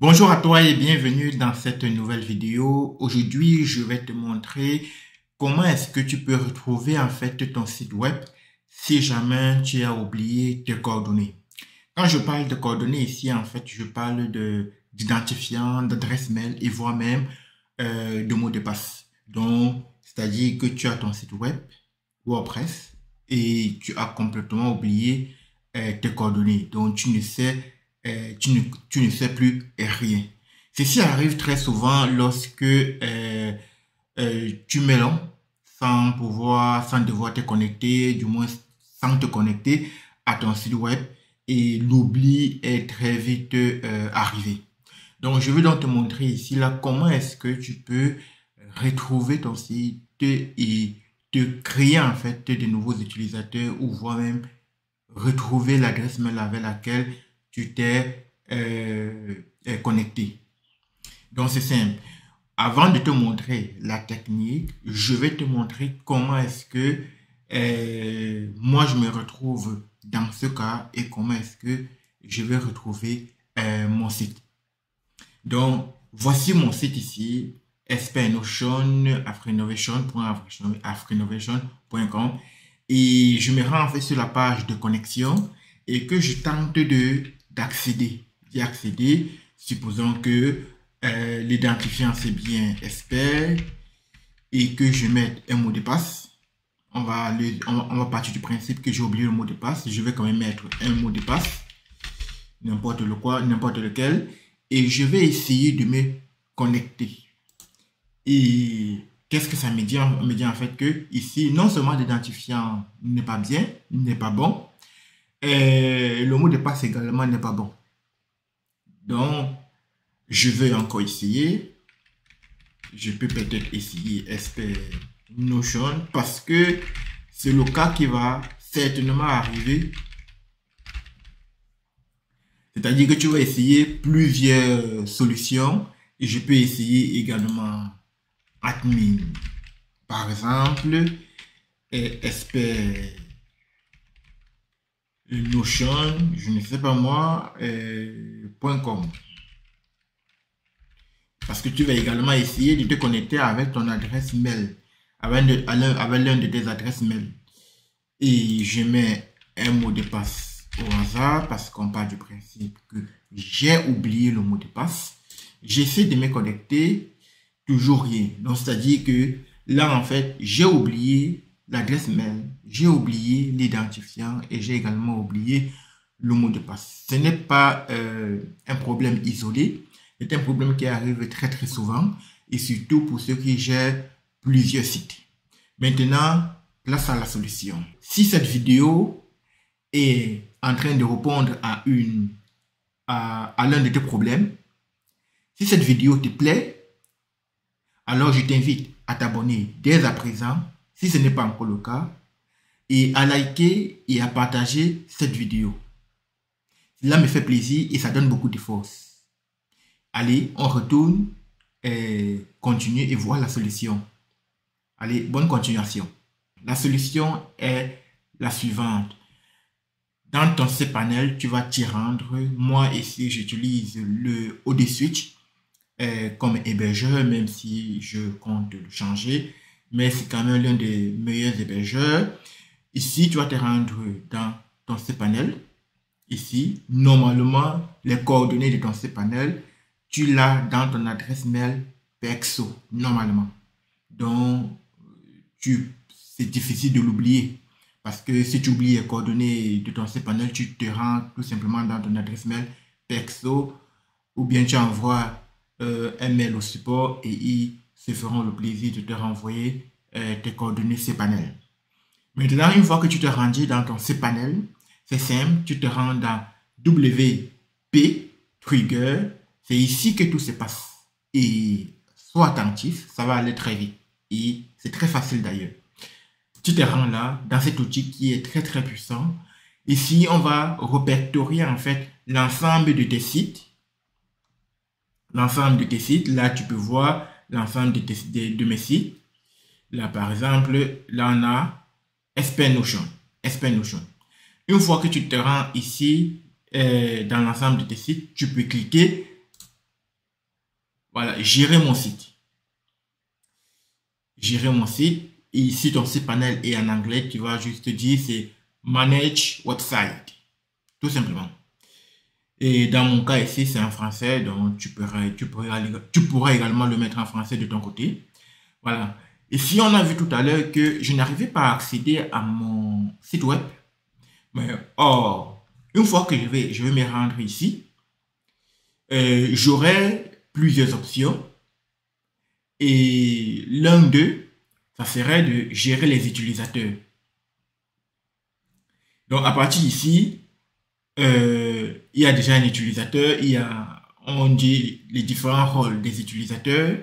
Bonjour à toi et bienvenue dans cette nouvelle vidéo. Aujourd'hui, je vais te montrer comment est-ce que tu peux retrouver en fait ton site web si jamais tu as oublié tes coordonnées. Quand je parle de coordonnées ici, en fait, je parle d'identifiant, d'adresse mail et voire même de mot de passe. Donc, c'est-à-dire que tu as ton site web, WordPress, et tu as complètement oublié tes coordonnées. Donc, tu ne sais plus rien. Ceci arrive très souvent lorsque tu mets long sans devoir te connecter, du moins sans te connecter à ton site web et l'oubli est très vite arrivé. Donc, je vais donc te montrer ici là comment est-ce que tu peux retrouver ton site et te créer en fait de nouveaux utilisateurs ou voire même retrouver l'adresse mail avec laquelle tu t'es connecté. Donc, c'est simple. Avant de te montrer la technique, je vais te montrer comment est-ce que moi je me retrouve dans ce cas et comment est-ce que je vais retrouver mon site. Donc, voici mon site ici, SPNotion, afrinovation.com et je me rends en fait sur la page de connexion et que je tente d'y accéder. Supposons que l'identifiant c'est bien SPN et que je mette un mot de passe. On va partir du principe que j'ai oublié le mot de passe. Je vais quand même mettre un mot de passe, n'importe lequel, et je vais essayer de me connecter. Et qu'est-ce que ça me dit? On me dit en fait que ici, non seulement l'identifiant n'est pas bien, n'est pas bon, et le mot de passe également n'est pas bon. Donc, je vais encore essayer. Je peux peut-être essayer SPNotion parce que c'est le cas qui va certainement arriver. C'est-à-dire que tu vas essayer plusieurs solutions et je peux essayer également admin. Par exemple, SPNotion, je ne sais pas moi, .com. Parce que tu vas également essayer de te connecter avec ton adresse mail, avec l'un de tes adresses mail. Et je mets un mot de passe au hasard parce qu'on part du principe que j'ai oublié le mot de passe. J'essaie de me connecter, toujours rien. Donc, c'est-à-dire que là, en fait, j'ai oublié l'adresse mail, j'ai oublié l'identifiant et j'ai également oublié le mot de passe. Ce n'est pas un problème isolé. C'est un problème qui arrive très très souvent et surtout pour ceux qui gèrent plusieurs sites. Maintenant, place à la solution. Si cette vidéo est en train de répondre à l'un de tes problèmes, si cette vidéo te plaît, alors je t'invite à t'abonner dès à présent, si ce n'est pas encore le cas, et à liker et à partager cette vidéo. Cela me fait plaisir et ça donne beaucoup de force. Allez, on retourne et continue et voir la solution. Allez, bonne continuation. La solution est la suivante. Dans ton cPanel, tu vas t'y rendre. Moi, ici, j'utilise le OD Switch comme hébergeur, même si je compte le changer. Mais c'est quand même l'un des meilleurs hébergeurs. Ici, tu vas te rendre dans ton cPanel. Ici, normalement, les coordonnées de ton cPanel, tu l'as dans ton adresse mail perso, normalement. Donc, c'est difficile de l'oublier. Parce que si tu oublies les coordonnées de ton cPanel, tu te rends tout simplement dans ton adresse mail perso ou bien tu envoies un mail au support et ils se feront le plaisir de te renvoyer tes coordonnées cPanel. Maintenant, une fois que tu te rendu dans ton cPanel, c'est simple, tu te rends dans WP Trigger. C'est ici que tout se passe. Et sois attentif, ça va aller très vite. Et c'est très facile d'ailleurs. Tu te rends là, dans cet outil qui est très très puissant. Ici, on va répertorier en fait l'ensemble de tes sites. L'ensemble de tes sites, là tu peux voir l'ensemble de mes sites. Là par exemple, là on a SPNotion. Une fois que tu te rends ici, dans l'ensemble de tes sites, tu peux cliquer Voilà, gérer mon site. Gérer mon site. Et si ton site panel est en anglais, tu vas juste dire c'est manage website. Tout simplement. Et dans mon cas ici, c'est en français, donc tu pourras également le mettre en français de ton côté. Voilà. Et si on a vu tout à l'heure que je n'arrivais pas à accéder à mon site web, mais or, une fois que je vais me rendre ici, j'aurai plusieurs options. Et l'un d'eux, ça serait de gérer les utilisateurs. Donc à partir d'ici, il y a déjà un utilisateur, on dit les différents rôles des utilisateurs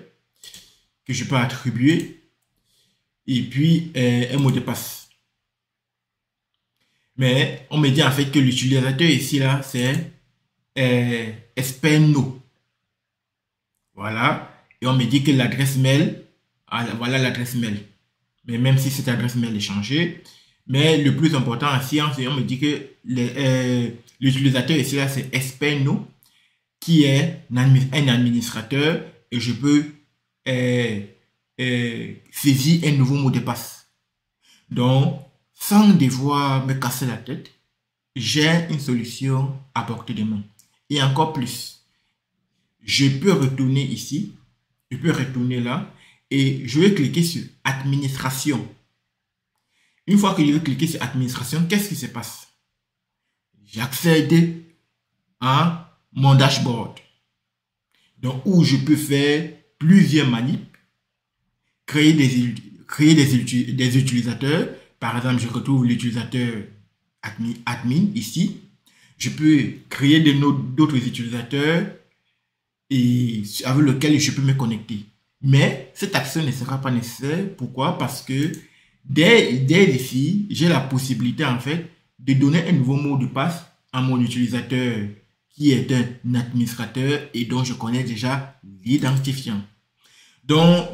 que je peux attribuer, et puis un mot de passe. Mais on me dit en fait que l'utilisateur ici, là, c'est Espenno. Voilà. Et on me dit que l'adresse mail, voilà l'adresse mail. Mais même si cette adresse mail est changée, mais le plus important ici, on me dit que l'utilisateur ici, là, c'est Espenno, qui est un administrateur, et je peux saisir un nouveau mot de passe. Donc, sans devoir me casser la tête, j'ai une solution à portée de main. Et encore plus, je peux retourner ici, je peux retourner là, et je vais cliquer sur administration. Une fois que je vais cliquer sur administration, qu'est-ce qui se passe? J'accède à mon dashboard. Donc, où je peux faire plusieurs manips, créer des utilisateurs. Par exemple, je retrouve l'utilisateur admin ici. Je peux créer d'autres utilisateurs et avec lesquels je peux me connecter. Mais cette action ne sera pas nécessaire. Pourquoi? Parce que dès ici, j'ai la possibilité en fait de donner un nouveau mot de passe à mon utilisateur qui est un administrateur et dont je connais déjà l'identifiant. Donc,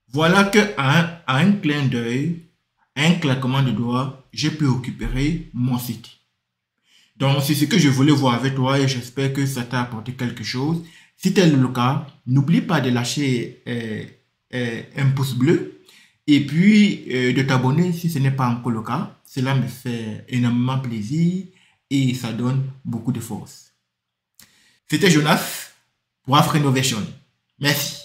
voilà qu'à un clin d'œil, un claquement de doigts, je peux récupérer mon site. Donc, c'est ce que je voulais voir avec toi et j'espère que ça t'a apporté quelque chose. Si tel est le cas, n'oublie pas de lâcher un pouce bleu et puis de t'abonner si ce n'est pas encore le cas. Cela me fait énormément plaisir et ça donne beaucoup de force. C'était Jonas pour Afrenovation. Merci.